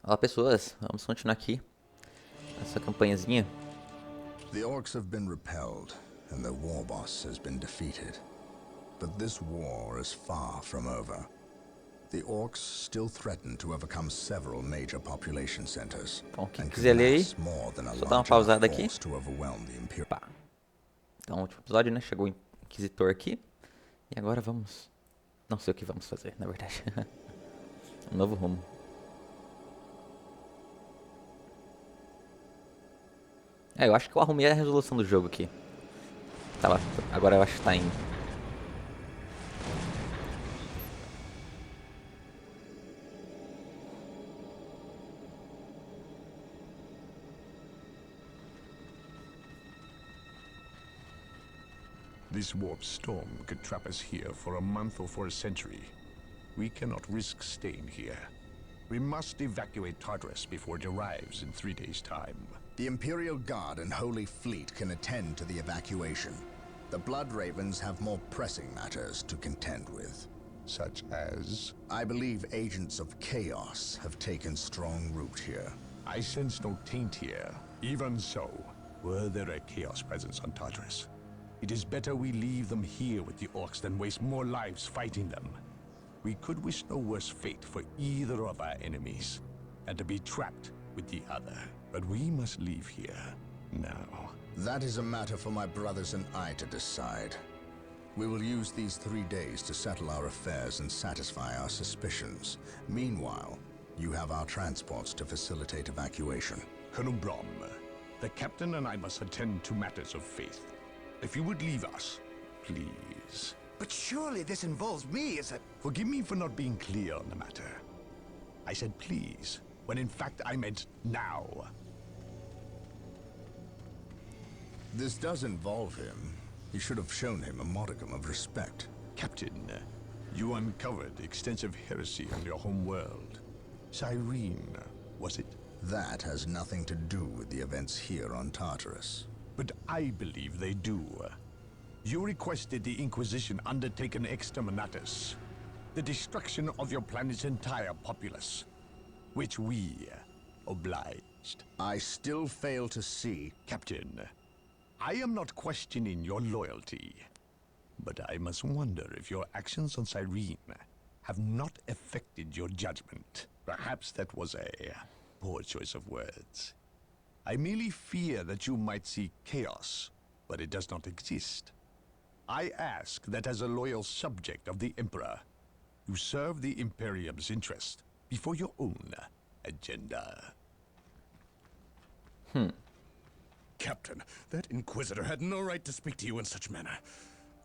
Olá pessoas, vamos continuar aqui essa campanhazinha. The orcs have been repelled, and their war boss has been defeated. But this war is far from over. The orcs still threaten to overcome several major population centers, Bom, quem and could quiser ler aí, mass more than a só dá uma large enough pausada aqui. force to overwhelm the Imperial. Pá. Então, no último episódio, né, chegou o Inquisitor aqui. E agora vamos... Não sei o que vamos fazer, na verdade. Um novo rumo. Eu acho que eu arrumei a resolução do jogo aqui. Agora eu acho que tá em... This warp storm could trap us here for a month or for a century. We cannot risk staying here. We must evacuate Tartarus before it arrives in 3 days' time. The Imperial Guard and Holy Fleet can attend to the evacuation. The Blood Ravens have more pressing matters to contend with. Such as? I believe agents of chaos have taken strong root here. I sense no taint here. Even so, were there a chaos presence on Tartarus, it is better we leave them here with the orcs than waste more lives fighting them. We could wish no worse fate for either of our enemies, and to be trapped with the other. But we must leave here now. That is a matter for my brothers and I to decide. We will use these 3 days to settle our affairs and satisfy our suspicions. Meanwhile, you have our transports to facilitate evacuation. Colonel Brom, the captain and I must attend to matters of faith. If you would leave us, please. But surely this involves me as a... Forgive me for not being clear on the matter. I said please, when in fact I meant now. This does involve him. You should have shown him a modicum of respect. Captain, you uncovered extensive heresy on your home world. Cyrene, was it? That has nothing to do with the events here on Tartarus. But I believe they do. You requested the Inquisition undertake an exterminatus, the destruction of your planet's entire populace, which we obliged. I still fail to see... Captain, I am not questioning your loyalty, but I must wonder if your actions on Cyrene have not affected your judgment. Perhaps that was a poor choice of words. I merely fear that you might see chaos, but it does not exist. I ask that as a loyal subject of the Emperor, you serve the Imperium's interest before your own agenda. Captain, that Inquisitor had no right to speak to you in such manner.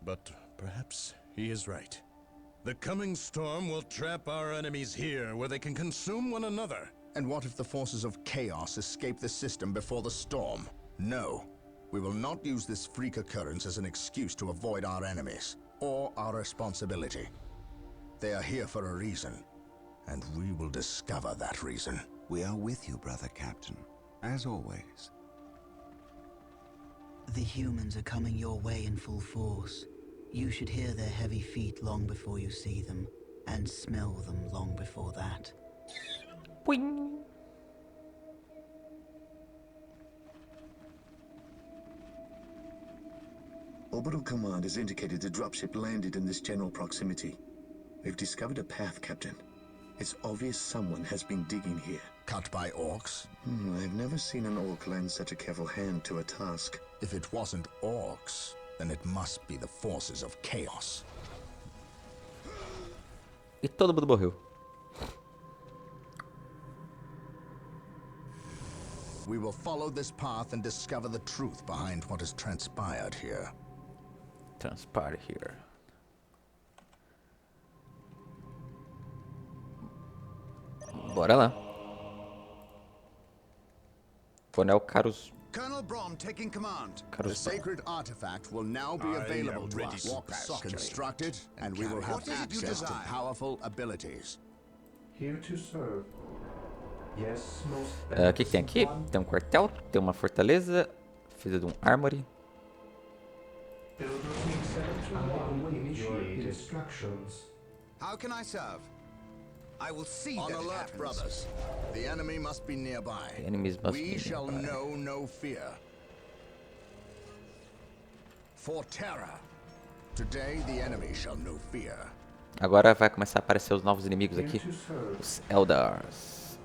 But perhaps he is right. The coming storm will trap our enemies here, where they can consume one another. And what if the forces of chaos escape the system before the storm? No. We will not use this freak occurrence as an excuse to avoid our enemies, or our responsibility. They are here for a reason, and we will discover that reason. We are with you, brother Captain, as always. The humans are coming your way in full force. You should hear their heavy feet long before you see them, and smell them long before that. Boing. Orbital Command has indicated the dropship landed in this general proximity. We've discovered a path, Captain. It's obvious someone has been digging here. Cut by orcs? I've never seen an orc lend such a careful hand to a task. If it wasn't orcs, then it must be the forces of chaos. E todo mundo morreu. We will follow this path and discover the truth behind what has transpired here. Transpire here. Bora lá. Coronel Carus. Colonel Brom taking command. The sacred artifact will now be available to us. Walk sock constructed, and we will have What is it you access to desire? powerful abilities. Here to serve. Yes, most O que tem aqui? Tem um quartel, tem uma fortaleza, feita de um armory. I will await your instructions. How can I serve? I will see On that it alert, happens. brothers. The enemy must be nearby. The enemies must be We shall nearby. know no fear. For terror. Today the enemy shall know fear. Agora vai começar a aparecer os novos inimigos Here aqui. to serve. Os Eldars.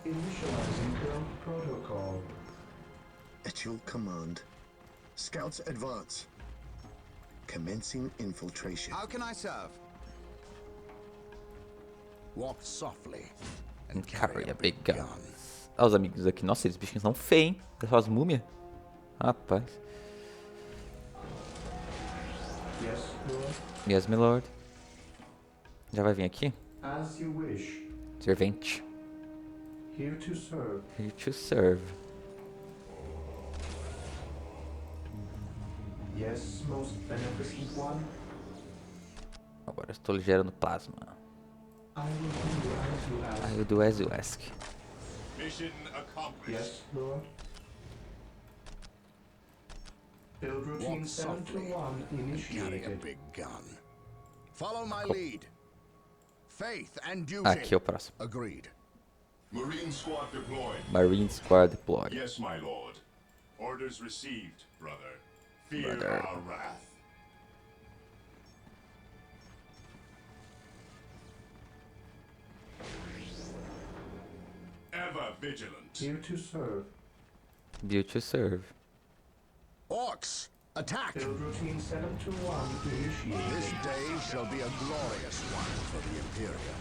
Initializing build protocol. At your command. Scouts advance. Commencing infiltration. How can I serve? Walk softly And carry a big gun. Olha os amigos aqui. Nossa, esses bichinhos são feios, hein? Só as múmias. Rapaz. Yes, Lord. Yes, my lord. Já vai vir aqui? As you wish. Servente. Here to serve. Here to serve. Yes, most beneficent one. Agora estou gerando plasma. I will do as you ask. I will do as you ask. Mission accomplished. Yes, Lord. Build routine Walk 7 to softly 1 Carry a initiated. big gun. Follow my lead. Faith and duty. Aqui é o próximo. Agreed. Marine squad deployed. Marine Squad deployed. Yes, my lord. Orders received, brother. Fear Brother. our wrath. Ever vigilant. Here to serve. Due to serve. Orcs, attack! Build routine 7 to 1 initiated. This day shall be a glorious one for the Imperium.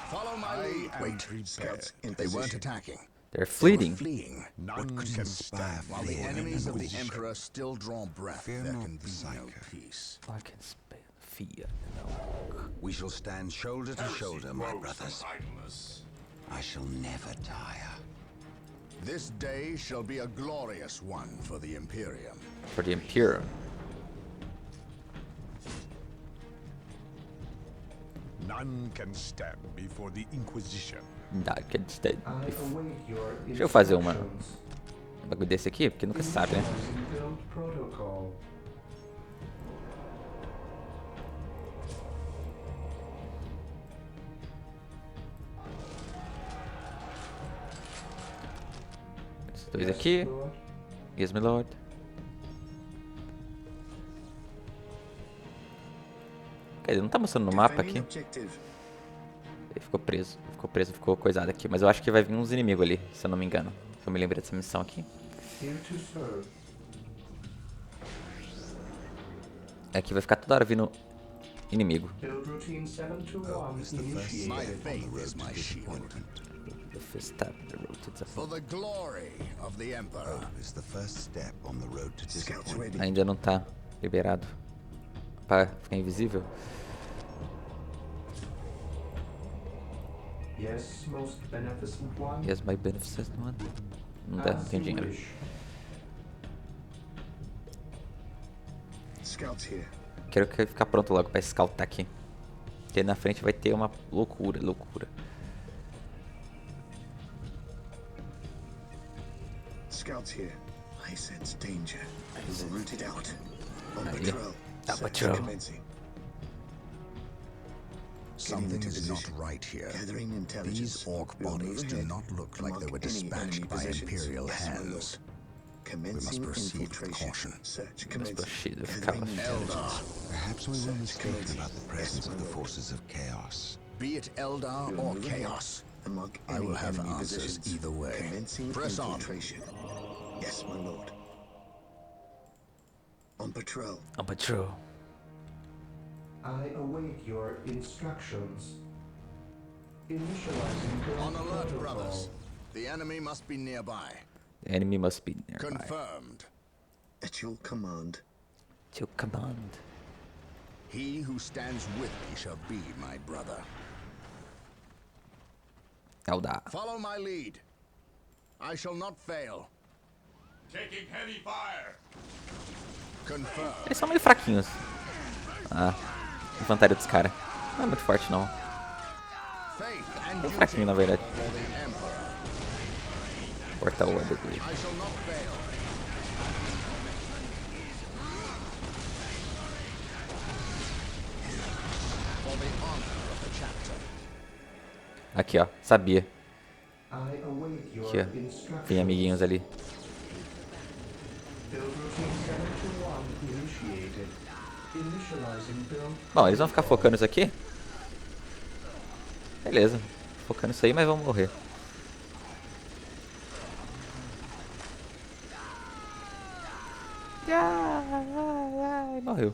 Follow my lead. Wait, Scouts in they weren't position. attacking. They're They were fleeing. fleeing. None can stand While the before enemies of the inquisition. Emperor still draw breath, Fear there not can the be no Psycho. peace. I can spell fear. We shall stand shoulder to shoulder, my Grows brothers. from idleness. I shall never tire. This day shall be a glorious one for the Imperium. For the Imperium. None can stand before the Inquisition. That can stand. I await your Deixa eu fazer um instructions. bagulho desse aqui, porque nunca se sabe, né? Initializing build protocol. Esses dois Yes, aqui. Lord. Yes, my lord. Quer dizer, não tá mostrando no mapa Defending aqui. objective. Ele ficou coisado aqui. Mas eu acho que vai vir uns inimigos ali, se eu não me engano. Eu me lembrei dessa missão aqui. Here to serve. Aqui vai ficar toda hora vindo inimigo. Build routine 7 to 1 It's the first My initiated. faith is my shield. The first step in the road to For the glory of the Emperor. Is the first step on the road to Scouts disappointment. ready. Ainda não tá liberado pra ficar invisível. Yes, most beneficent one. Yes, my beneficent one. Não dá, não As tem you dinheiro. wish. Scouts here. Quero que ficar pronto logo pra scoutar aqui. Porque na frente vai ter uma loucura. Scouts here. I sense danger. We will root it out. On Aí. patrol. On Search patrol. commencing. Something into is not position. right here. Gathering intelligence. These orc We will bodies move do ahead not look and like they mark were any enemy dispatched by positions. Imperial Yes, my lord. hands. Commencing proceed with infiltration. caution. Search Must commencing. proceed with Gathering caution. intelligence. Perhaps we were mistaken commencing. about the Yes, presence my of the lord. forces of chaos. Be it Eldar We will or move ahead Chaos. and mark I any will have enemy answers positions. either way. Commencing Press on. infiltration. Yes, my lord. On patrol. On patrol. I await your instructions. Initializing build On alert, protocol. brothers. The enemy must be nearby. The enemy must be nearby. Confirmed. At your command. To command. He who stands with me shall be my brother. Eldar. Follow my lead. I shall not fail. Taking heavy fire. Confirmed. Eles são meio fraquinhos. A infantaria dos caras. Não é muito forte, não. Faith and Bem duty fraquinho, na verdade. for the Emperor. Porta o dele. I shall not fail. Aqui, ó. Sabia. I await your Aqui, ó. instructions. Tem amiguinhos ali. Build routine 721 initiated. Initializing build. Bom, eles vão ficar focando isso aqui? Beleza. Focando isso aí, mas vão morrer. Ai, morreu.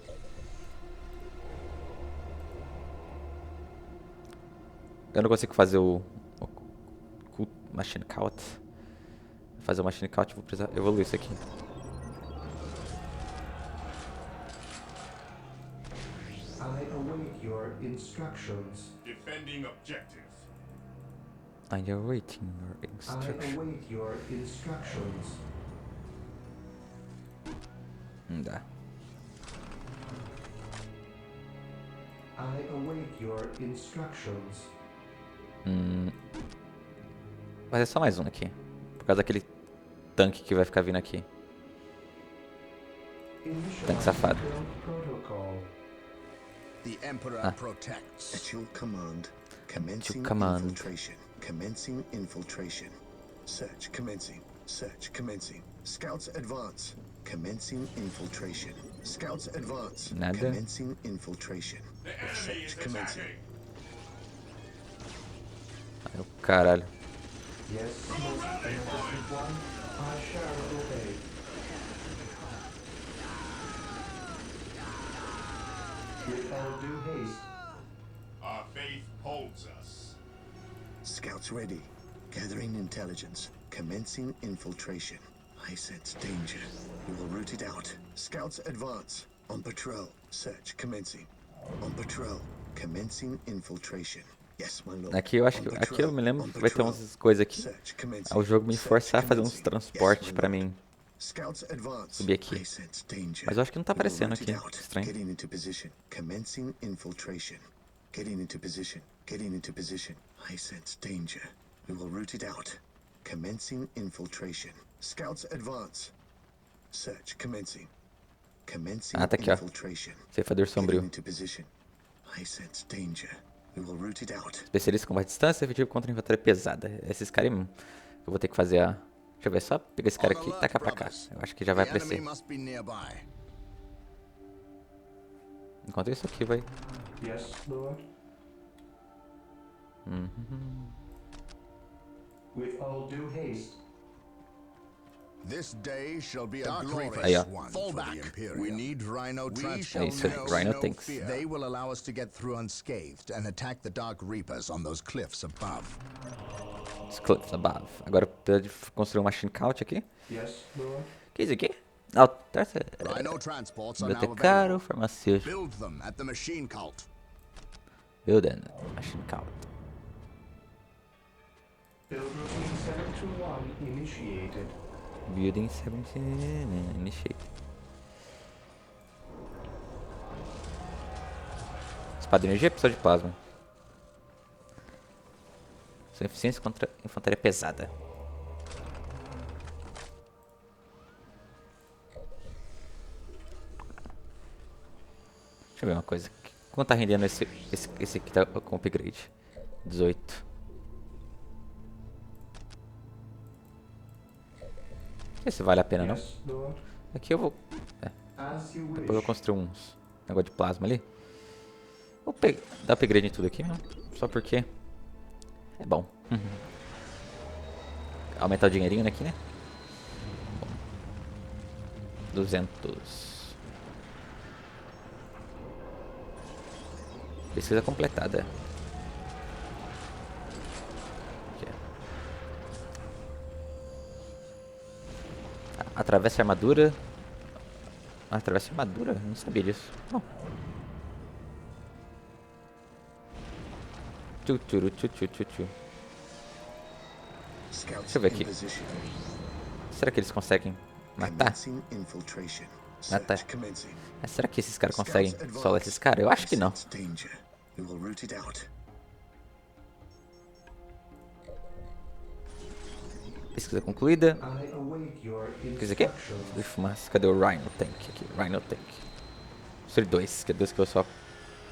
Eu não consigo fazer o Machine Count. Vou fazer o Machine Count, vou precisar evoluir isso aqui. I await your instructions. Defending objective. I'm awaiting your I instruction. await your instructions. Não dá. I await your instructions. Mas é só mais um aqui. Por causa daquele tanque que vai ficar vindo aqui. Tanque safado. Build protocol. The Emperor Ah. protects. At your command, commencing command. infiltration. Commencing infiltration. Search commencing. Search commencing. Scouts advance. Commencing infiltration. Scouts advance. Nada. Commencing infiltration. Search commencing. Ai, o caralho. Yes, most beneficent one. I shall obey. With all due haste. Our faith holds us. Scouts ready. Gathering intelligence. Commencing infiltration. I sense danger. We will root it out. Scouts advance. On patrol. Search commencing. On patrol. Commencing infiltration. Yes, my lord. Aqui eu acho que aqui eu me lembro que vai ter umas coisas aqui. Search commencing. O jogo me forçar a fazer uns Search transportes commencing. pra Yes, my mim lord. Scouts advance. subir aqui. I sense danger. Mas eu acho que não tá We will aparecendo root it aqui. out. Estranho. Getting into position. Commencing infiltration. Getting into position. Getting into position. I sense danger. We will root it out. Commencing infiltration. Scouts advance. Search commencing. Commencing Ah, tá aqui, ó. infiltration. Ceifador Getting sombrio. into position. I sense danger. We will root it out. Especialista em combate à distância, efetivo contra infantaria pesada. Esses caras aí mesmo. Eu vou ter que fazer a... Deixa eu ver, só pegar esse cara aqui e tacar pra cá. Eu acho que já vai The enemy aparecer. must be nearby. Enquanto isso aqui vai... Yes, Lord. With all due haste. This day shall be a Dark glorious Aí, ó. one Fall for back. the Imperium. We need Rhino We transport. shall isso, know Rhino no tanks. fear. They will allow us to get through unscathed and attack the Dark Reapers on those cliffs above. Os cliffs above. Agora precisa de construir um machine count aqui. Yes, Lord. Que é isso aqui? Ah, tá... Rhino transports are now Bibliotecário, available. farmacêutico. Build them at the machine cult. Building. Machine count. Build routine 721 initiated. Building 17. Initiate. Espada de energia, pistol de plasma. Sua eficiência contra infantaria pesada. Deixa eu ver uma coisa. Quanto tá rendendo esse aqui tá com upgrade? 18. Não sei se vale a pena não. Yes, Lord. Aqui eu vou... As you Depois eu wish. construir uns negócio de plasma ali. Vou dar upgrade em tudo aqui mesmo. Só porque é bom. Aumentar o dinheirinho aqui, né? Bom. 200. Pesquisa completada. Aqui. Atravessa a armadura. Atravessa a armadura? Não sabia disso. Bom. Tchu, tchu, tchu, tchu, tchu, tchu. Scouts Deixa eu ver in aqui. position. Será que eles conseguem matar? Commencing infiltration. Matar. Search commencing. Mas será que esses caras conseguem solar esses caras? Eu acho que não. Danger. We will root it out. Pesquisa concluída. I await your Pesquisa aqui? instructions. De fumaça. Cadê o Rhino Tank aqui? Rhino Tank. Construir dois. Que é dois que eu só...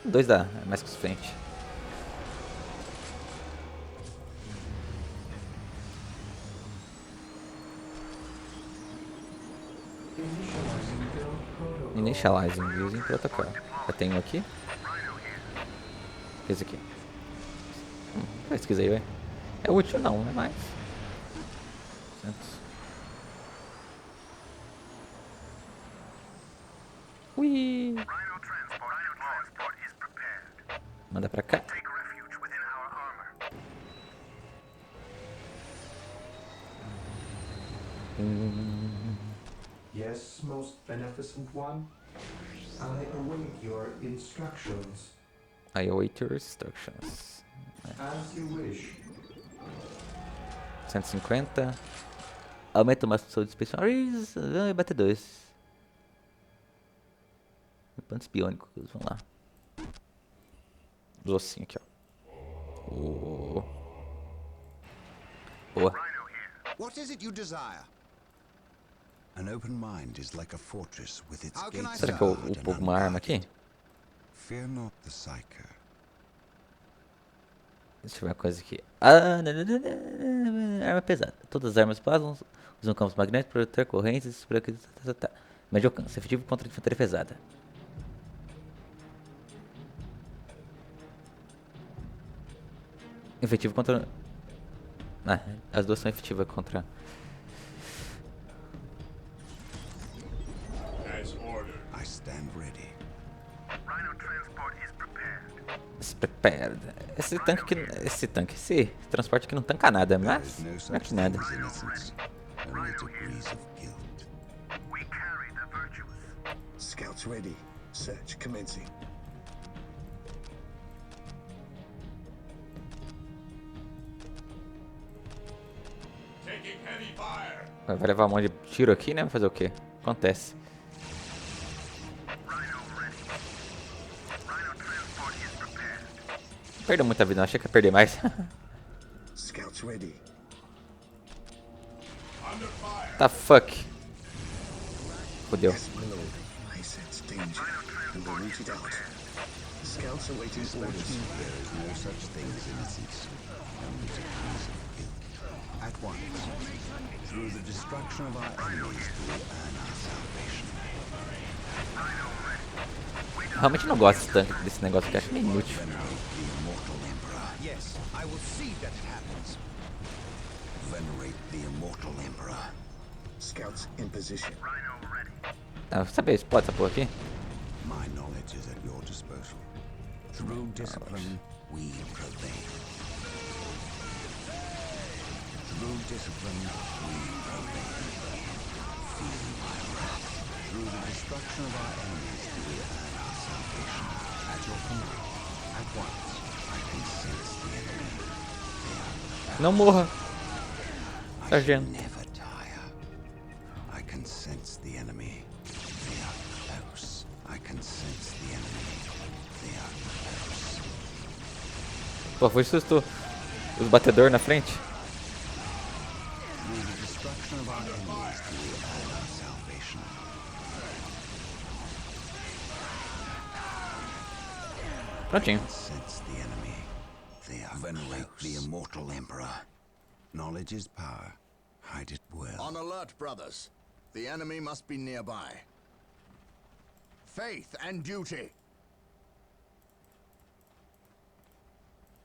Dois dá. É mais que o suficiente. Initializing using protocol. Já tenho aqui. Esse aqui. Pesquisei, velho. É útil não, é mais. 200. Ui. Manda pra cá. Yes, most beneficent one. I await your instructions. I await your instructions. As you wish. 150. Aumenta o máximo de especiais. Vai bater 2. Pontos biônicos, vamos lá. Os ossinhos aqui, ó. Boa. What is it you desire? An open mind is like a fortress with its How can I gates Será que eu guarded and upo uma arma aqui? unguarded. Fear not the psyker. Deixa eu ver uma coisa aqui. Ah, arma pesada. Todas as armas plasam usam campos magnéticos para ter correntes. Médio alcance. Efetivo contra infantaria pesada. Efetivo contra... Ah, as duas são efetivas contra... I stand ready. Prepared. Esse transporte aqui não tanca nada, There mas is no não é such que thing nada. as innocence, only degrees of guilt. Scouts ready. Search commencing. Vai levar um monte de tiro aqui, né? Vai fazer o quê? Acontece. Perdeu muita vida, não achei que ia perder mais. Scouts ready. Tá fuck. Fodeu. Yes, my lord. I sense danger. We will root it out. Scouts awaiting orders. There is no such thing as innocence, only degrees of guilt. At once, through the destruction of our enemies, we will earn our salvation. Realmente não gosto desse negócio aqui, acho meio inútil. Venerate the immortal emperor. Yes, I will see that it happens. Venerate the immortal emperor. Scouts in position. Ah, saber, explode essa porra aqui. My knowledge is at your disposal. Through discipline, we prevail. Through discipline, we prevail. Feel my wrath. Through the destruction of our enemies, we earn our salvation. At your command, at once, I can sense the enemy. Não morra. I shall Sargento. never tire. I can sense the enemy. They are close. I can sense the enemy. They are close. Pô, foi susto. Os batedores na frente. Through the destruction of our enemies, we earn our salvation. Prontinho. Sense the enemy. They are venerate the immortal emperor. Knowledge is power. Hide it well. On alert, brothers. The enemy must be nearby. Faith and duty.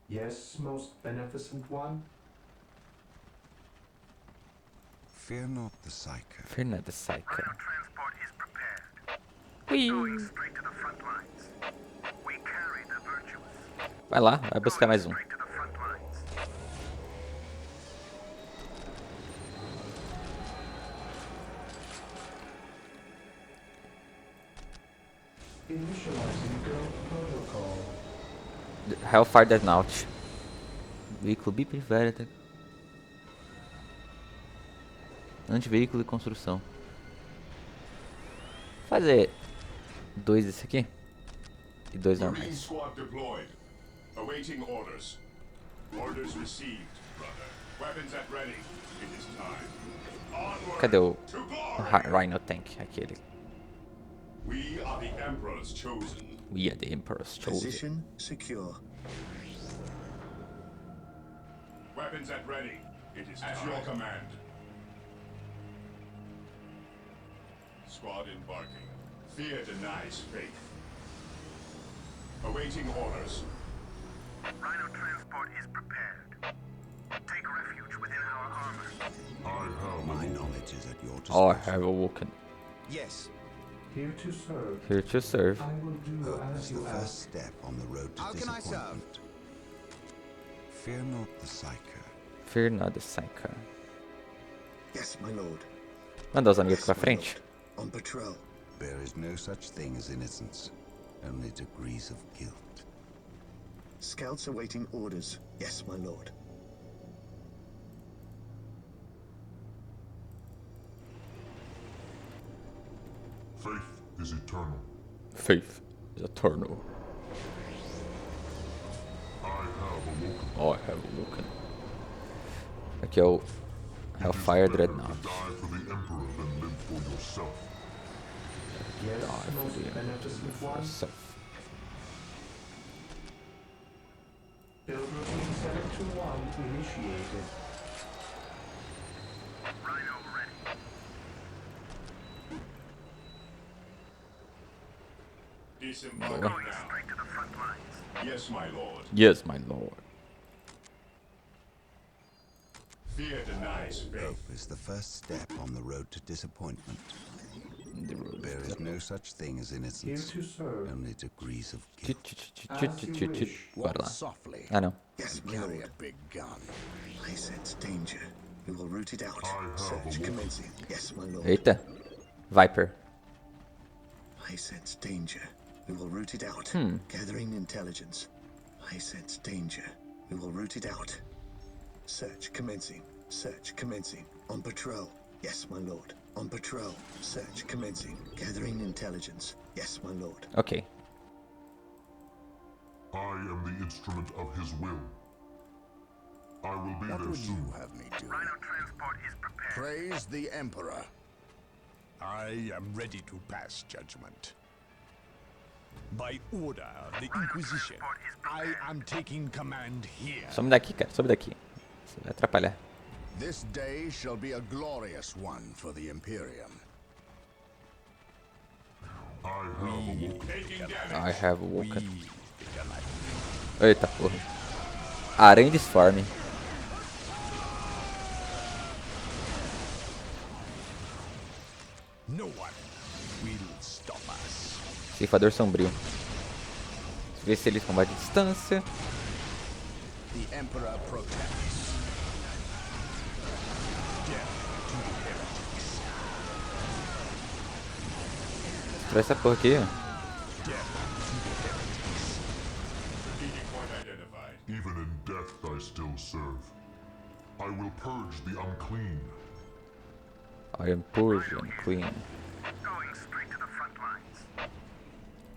Yes, most beneficent one. Fear not the psyker. Fernanda Saika. Vai lá, vai buscar mais um. Initializing go protocol. Hellfire Deadnout. Veículo biprivado. Antiveículo e construção. Fazer 2 desse aqui. E 2 Marine normais. squad deployed. Awaiting orders. Orders received, brother. Weapons at ready. It is time. Onward Cadê o to glory. Rhino Tank? Aquele. We are the Emperor's chosen. We are the Emperor's chosen. Position secure. Weapons at ready. It is at your command. Squad embarking. Fear denies faith. Awaiting orders. Rhino transport is prepared. Take refuge within our armor. I have My knowledge is at your Oh, I disposal. have awoken. Yes. Here to serve. Here to serve. I will do Hope as is the you first ask. step on the road to How can I serve? disappointment. Fear not the psyker. Fear not the Psyker. Yes, my lord. Manda os amigos Yes, pra my frente. lord. On patrol. There is no such thing as innocence, only degrees of guilt. Scouts awaiting orders. Yes, my lord. faith is eternal. Faith is eternal. I have awoken. Oh, I have awoken. Aqui é o Hellfire Dreadnought. Die for the Emperor than live for yourself. Yes, Die for most the beneficent one. yourself. Build routine 721 initiated. Rhino ready. Disembark Boa. Going now. straight to the front lines. Yes, my lord. Yes, my lord. Fear denies faith. Hope is the first step on the road to disappointment. The road There is is no such thing as Here innocence, to serve. only degrees of Tchut, guilt. tchut, tchut, tchut, tchut, tchut. Bora Walk lá. softly. Ah, não. Yes, my Carry a lord. big gun. I sense danger. We will root it out. I have Search awoken. commencing. Yes, my lord. Eita. Viper. I sense danger. We will root it out. Gathering intelligence. I sense danger. We will root it out. Search commencing. Search commencing. On patrol. Yes, my lord. On patrol. Search commencing. Gathering intelligence. Yes, my lord. Ok. I am the instrument of his will. I will be What there would soon. you have me do? Rhino transport is prepared. Praise the Emperor. I am ready to pass judgment. By order of the Inquisition, I am taking command here. Some daqui, cara. Sobe daqui. Você vai atrapalhar. This day shall be a glorious one for the Imperium. I have awoken. Taking damage. I have awoken. We alive. Eita porra. Aranha disforme. No one will stop us. Ceifador sombrio. Vê se eles combate à distância. The Emperor protects. Death to the heretics. Traz essa porra aqui, ó. Death to the heretics. Strategic point identified. Even in death I still serve. I will purge the unclean. I am purge and clean. Going straight to the front lines.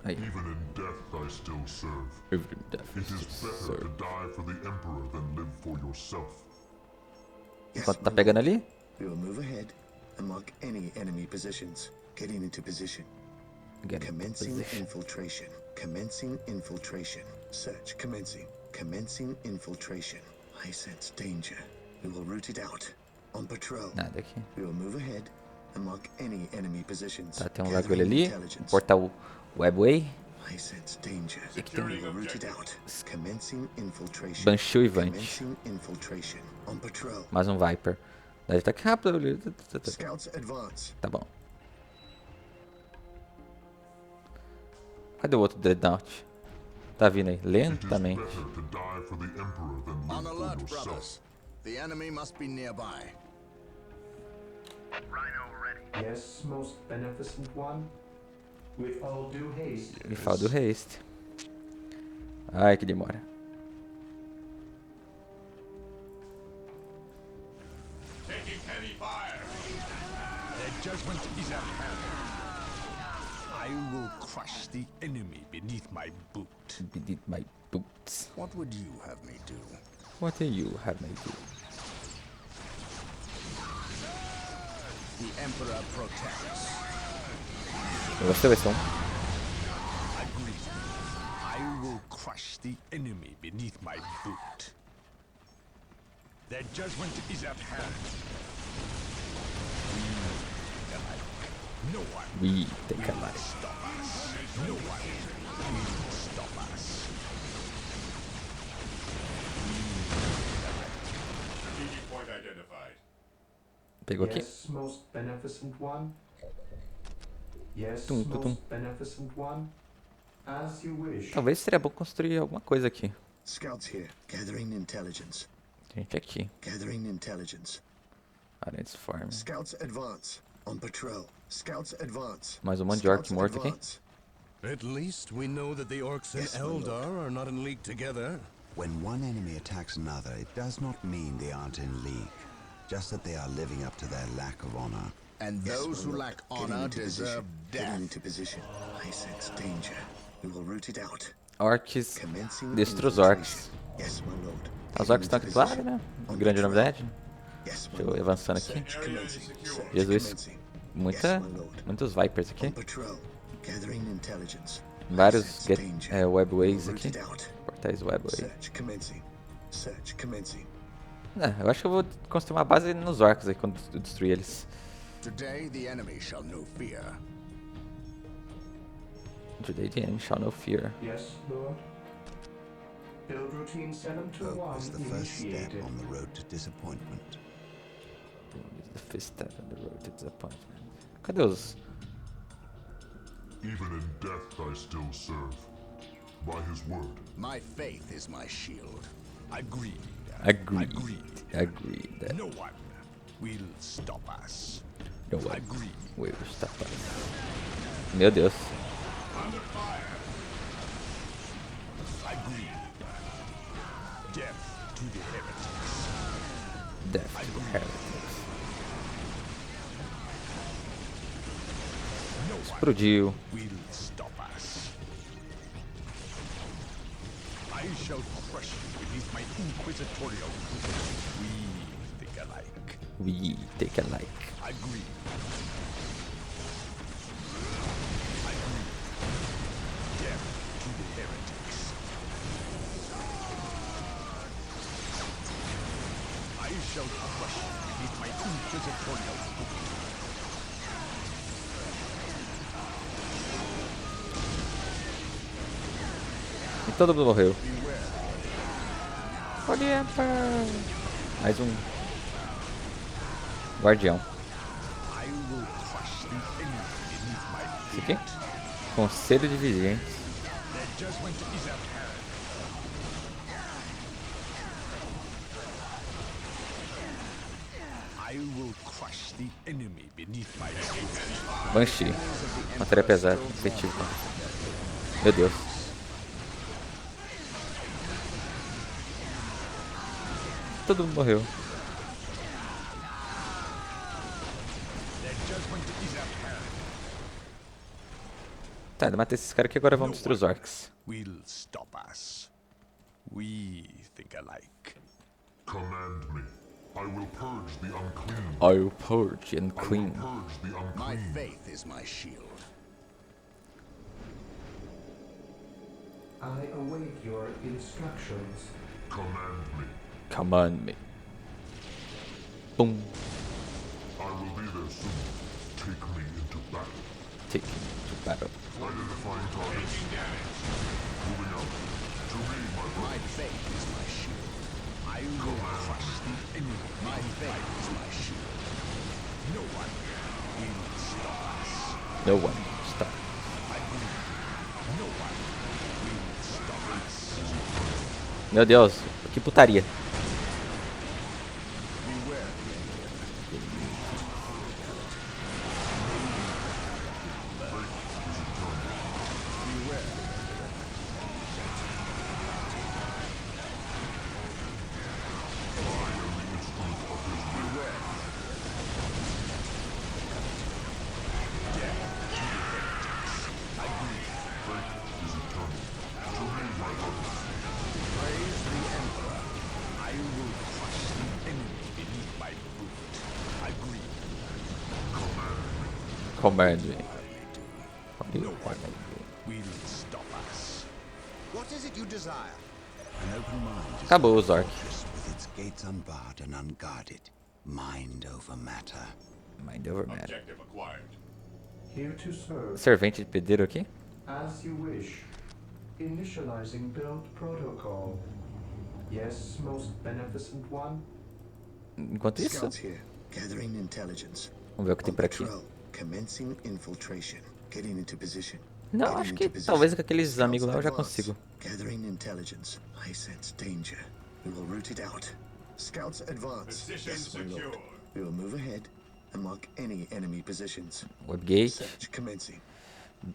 Aí. Even in death I still serve. Every death It is is better to served. die for the Emperor than live for yourself. Yes, Enquanto tá my pegando lord. ali. We will move ahead and mark any enemy positions. Getting into position. Get in Commencing position. infiltration. Commencing infiltration. Search commencing. Commencing infiltration. I sense danger. We will root it out. On patrol. Nada aqui. We will move ahead and mark any enemy positions. Tá, tem um Gathering bagulho ali. intelligence. Portal Webway. I sense danger. Securing We will root it objective. out. Commencing infiltration. Banshee e Vant. Commencing infiltration. On patrol. Mais um Viper. Deve estar aqui rápido. Scouts advance. Tá bom. Cadê o outro Dreadnought? Tá vindo aí. It is Lentamente. better to die for the Emperor than On live alert, for yourself. brothers. The enemy must be nearby. Rhino ready. Yes, most beneficent one. With all due haste. Me fala do haste. Ai, que demora. Taking heavy fire. Their judgment is at hand. I will crush the enemy beneath my boot. Beneath my boots. What would you have me do? What do you have me do? The Emperor protects. Você vai ser um. Agree. I will crush the enemy beneath my boot. Their judgment is at hand. No one We take a will light. stop us. No one will stop us. Strategic point identified. Pegou aqui? Yes, most beneficent one. Yes, Tum, tum, tum. most beneficent one. As you wish. Talvez seria bom construir alguma coisa aqui. Scouts here, gathering intelligence. Gente, aqui. Gathering intelligence. Arantes Farm. Scouts advance. On patrol. Scouts advance. Mais um monte de orc Scouts morto aqui. advance. At least we know that the orcs and Yes, my lord. Eldar are not in league together. When one enemy attacks another, it does not mean they aren't in league. Just that they are living up to their lack of honor. And Yes, those my who lord. lack Getting honor into deserve position. death. Getting into position. I sense danger. We will root it out. Orcs. Commencing Destrua os infiltration. orcs. Yes, my lord. Os Getting orcs estão into aqui do lado, position. né? On Grande patrol. novidade. Yes, my Deixa eu ir lord. avançando aqui. Search commencing. Search Jesus. commencing. Muita, Yes, my lord. muitos Vipers aqui. On patrol. Gathering intelligence. I Vários sense danger. webways We'll root aqui. it out. Portais webway. Search commencing. Search commencing. Eu acho que eu vou construir uma base nos orcs aí quando eu destruir eles. Today the enemy shall know fear. Today the enemy shall no fear. Yes, Lord. Build routine Hope 721 is the first step initiated. on the road to disappointment. The first step on the road to disappointment. Cadê os... Even in death I still serve. By his word. My faith is my shield. Agreed. Agreed. Agreed. Agreed. No one will stop us. No one Agreed. will stop us. Meu Deus. Under fire. Agreed. Death to the heretics. Death to the heretics. No one Explodiu. will stop us. I shall crush you beneath my inquisitorial. We think alike. We take a like. Agreed. Death to the heretics. I shall crush you beneath my inquisitorial. E todo mundo morreu. Mais um guardião. I will crush the enemy beneath my Esse feet. aqui? Conselho de Vigilância. Their judgment is at hand. I will crush the enemy beneath my feet. Banshee. Matéria pesada. Efetivo. Meu Deus. Todo mundo morreu. Their judgment is at hand. Tá, eu matei esses caras aqui, agora vamos destruir os orcs. Will stop us. We think alike. Command me. I will purge the unclean. I will purge and I will clean. purge the My unclean. faith is my shield. I await your instructions. Command me. Command me. Boom. I will be there soon. Take me into battle. Take him to battle. Identifying targets. Moving out. To me, my My brothers. faith is my shield. I will crush the enemy. My faith is my shield. No one will stop us. No one stop. No one will stop us. Meu Deus, que putaria. Praise the Emperor. I will crush the enemy beneath my boot. Agreed. Command me. No one will stop us. What is it you desire? An open mind is Acabou like os a orcs. fortress with its gates unbarred and unguarded. Mind over matter. Mind over matter. Objective acquired. Here to serve. Servente de pedreiro aqui? As you wish. Initializing build protocol. Yes, most beneficent one. Enquanto isso, Scouts here, gathering intelligence. vamos ver o que tem On por aqui. patrol, commencing infiltration. Getting into position. Não, Getting acho into que position. talvez com aqueles Scouts amigos lá eu já advance. consigo. Gathering intelligence. I sense danger. We will root it out. Scouts advance. Position Yes, my lord. secure. We will move ahead and mark any enemy positions. Webgate, Search commencing.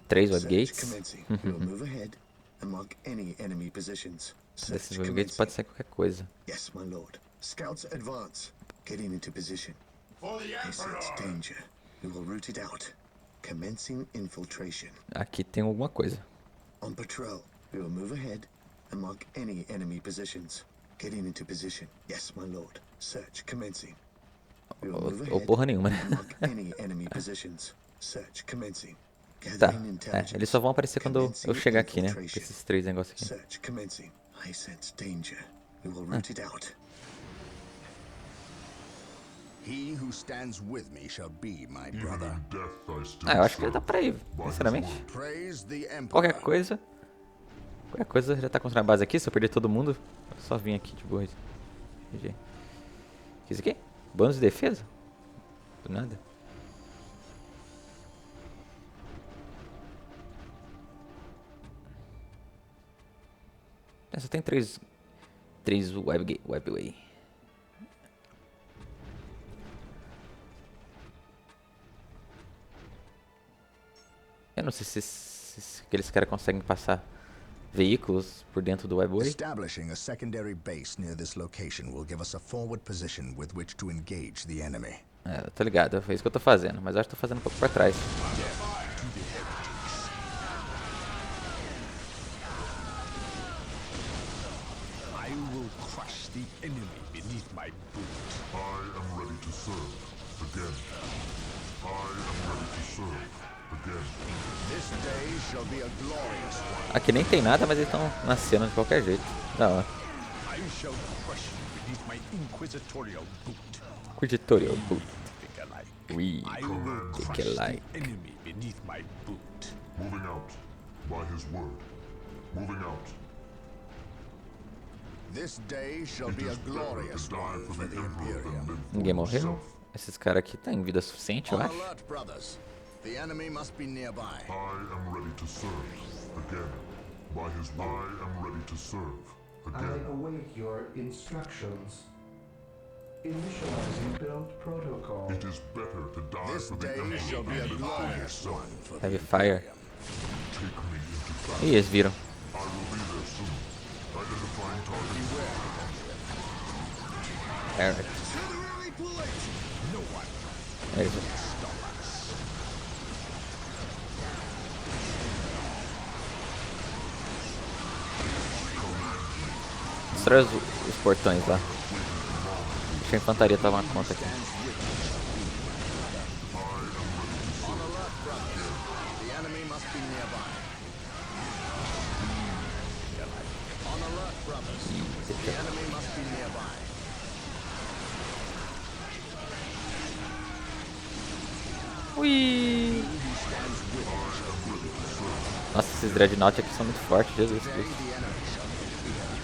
3 Search webgates. commencing. We will move ahead and mark any enemy positions. Desses Search webgates commencing. pode ser qualquer coisa. Yes, my lord. Scouts advance. Getting into position. For the I sense Emperor! danger. We will root it out. Commencing infiltration. Aqui tem alguma coisa. On patrol, we will move ahead and mark any enemy positions. Getting into position. Yes, my lord. Search commencing. We will move Ou ahead porra nenhuma, né? and mark any enemy positions. Search commencing. Tá, Gathering intelligence. eles só vão aparecer quando eu Commencing chegar aqui, né? infiltration. Esses 3 negócios aqui. Search commencing. I sense danger. We will root it out. He who stands with me shall be my brother. Ah, eu acho que dá pra ir, sinceramente. Praise the Emperor. Qualquer coisa já tá construindo a base aqui. Se eu perder todo mundo, eu só vim aqui de boa. GG. O que é isso aqui? Bônus de defesa? Do nada. Só tem 3 webway. Eu não sei se aqueles caras conseguem passar veículos por dentro do webway. Establishing a secondary base near this location will give us a forward position with which to engage the enemy. É, eu tô ligado, é isso que eu tô fazendo, mas eu acho que tô fazendo um pouco pra trás. I will crush the enemy beneath my boot. I am ready to serve again. I am ready to serve again. This day shall be a glorious one. Aqui nem tem nada, mas eles estão nascendo de qualquer jeito. Da hora. I shall crush you beneath my inquisitorial boot. Inquisitorial boot. Think alike. We I will think crush alike. the enemy beneath my boot. Moving out by his word. Moving out. This day shall be a glorious one for the Imperium. Ninguém morreu. Esses caras aqui tá em vida suficiente, eu On acho. alert, brothers. The enemy must be nearby. I am ready to serve again. By his word. I am ready to serve I again. await your instructions. Initializing build protocol. It is better to die This for the day Emperor shall be a than to kill glorious yourself. one for the Heavy fire. Take me into battle. Ih, eles viram. I will be there soon. Identifying target. Alright. É isso. Destrói os portões lá. Deixa a infantaria tomar conta aqui. The enemy must be nearby. On alert, brothers. The enemy must be nearby. Ui! Nossa, esses dreadnought aqui são muito fortes, Jesus Today Cristo. the enemy shall be feared.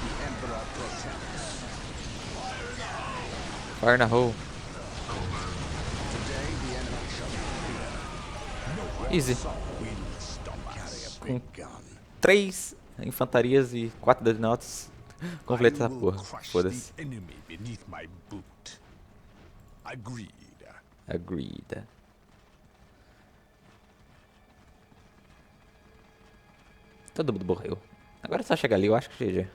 The Emperor protects. Fire na hole. Today the enemy shall be feared. Easy. Will stop us. Carry a big gun. 3 infantarias e 4 dreadnoughts. Completa essa I will porra. crush Foda-se. the enemy beneath my boot. Agreed. Agreed. Todo mundo morreu. Agora é só chegar ali, eu acho que GG.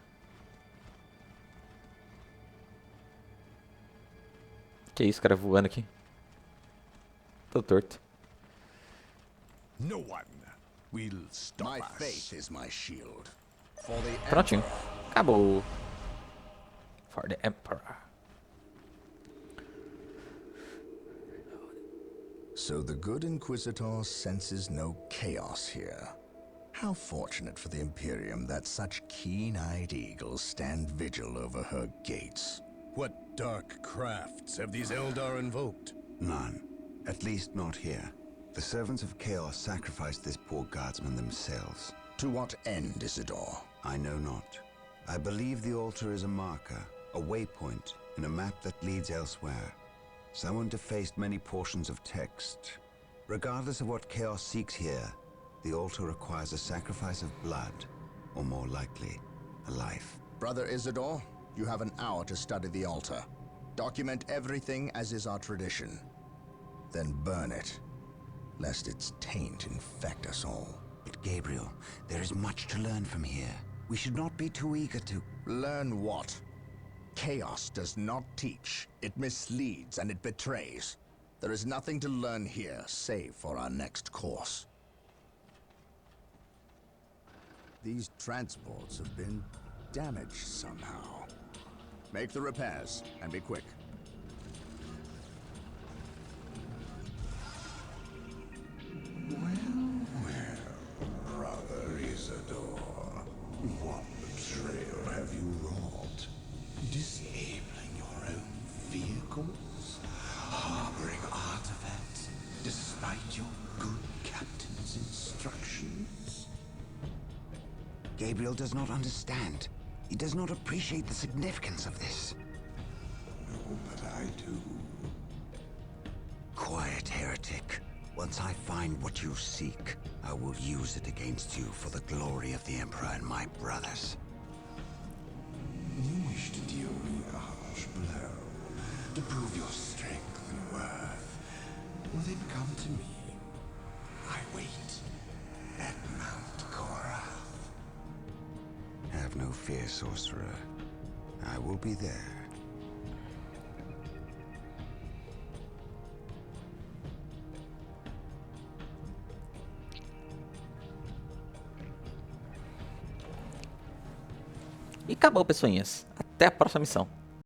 Que isso, cara voando aqui. Tô torto. No one will stop My us. faith is my shield. For the Prontinho. Acabou. For the Emperor. So the good Inquisitor senses no chaos here. How fortunate for the Imperium that such keen-eyed eagles stand vigil over her gates. What dark crafts have these Eldar invoked? None. At least not here. The servants of Chaos sacrificed this poor guardsman themselves. To what end, Isidore? I know not. I believe the altar is a marker, a waypoint, in a map that leads elsewhere. Someone defaced many portions of text. Regardless of what Chaos seeks here, the altar requires a sacrifice of blood, or more likely, a life. Brother Isidore, you have an hour to study the altar. Document everything as is our tradition. Then burn it, lest its taint infect us all. But Gabriel, there is much to learn from here. We should not be too eager to... Learn what? Chaos does not teach. It misleads and it betrays. There is nothing to learn here, save for our next course. These transports have been damaged somehow. Make the repairs, and be quick. Brother Isidore, what betrayal have you wrought? Disabling your own vehicles? Harboring artifacts despite your good captain's instructions? Gabriel does not understand. He does not appreciate the significance of this. No, but I do. Quiet, heretic. Once I find what you seek, I will use it against you for the glory of the Emperor and my brothers. You wish to deal me a harsh blow, to prove your strength and worth. Well, then come to me. I wait at Mount Korath. Have no fear, sorcerer. I will be there. E acabou, pessoinhas. Até a próxima missão.